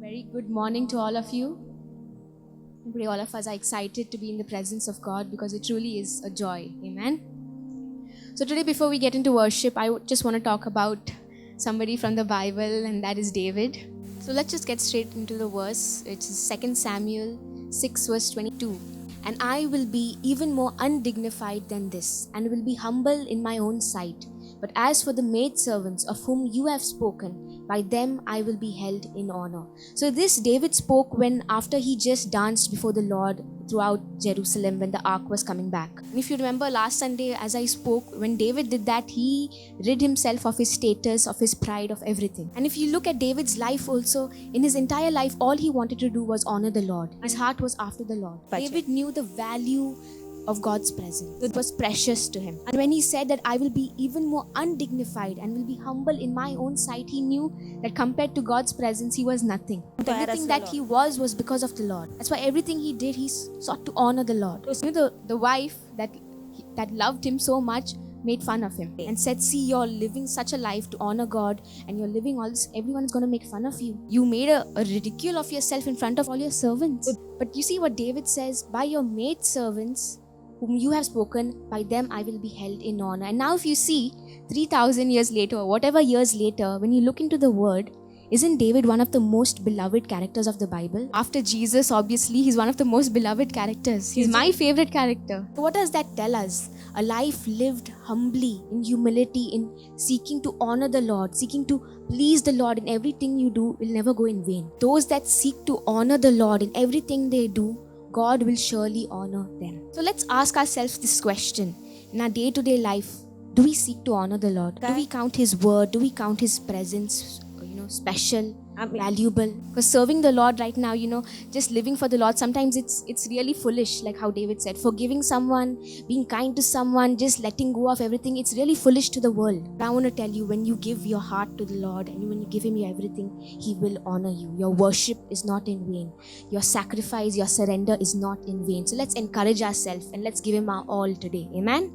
Very good morning to all of you. I pray all of us are excited to be in the presence of God because it truly is a joy. Amen. So today, before we get into worship, I just want to talk about somebody from the Bible, and that is David. So let's just get straight into the verse. It's 2 Samuel 6 verse 22. And I will be even more undignified than this, and will be humble in my own sight. But as for the maidservants of whom you have spoken, by them I will be held in honor. So this David spoke when after he just danced before the Lord throughout Jerusalem when the ark was coming back. And if you remember last Sunday as I spoke, when David did that, he rid himself of his status, of his pride, of everything. And if you look at David's life also, in his entire life, all he wanted to do was honor the Lord. His heart was after the Lord. David knew the value of God's presence. It was precious to him. And when he said that I will be even more undignified and will be humble in my own sight, he knew that compared to God's presence, he was nothing. Everything that he was because of the Lord. That's why everything he did, he sought to honor the Lord. You know, the wife that loved him so much made fun of him and said, see, you're living such a life to honor God and you're living all this, everyone's going to make fun of you. You made a ridicule of yourself in front of all your servants. But you see what David says, by your maid servants whom you have spoken, by them I will be held in honor. And now if you see 3,000 years later or whatever years later, when you look into the word, isn't David one of the most beloved characters of the Bible? After Jesus, obviously, he's one of the most beloved characters. He's my favorite character. So what does that tell us? A life lived humbly, in humility, in seeking to honor the Lord, seeking to please the Lord in everything you do will never go in vain. Those that seek to honor the Lord in everything they do, God will surely honor them. So let's ask ourselves this question. In our day-to-day life, do we seek to honor the Lord? Do we count His word? Do we count His presence, special, valuable? Because serving the Lord right now, just living for the Lord, sometimes it's really foolish, like how David said. Forgiving someone, being kind to someone, just letting go of everything, it's really foolish to the world. But I want to tell you, when you give your heart to the Lord and when you give Him your everything, He will honor you. Your worship is not in vain. Your sacrifice, your surrender is not in vain. So let's encourage ourselves and let's give Him our all today. Amen?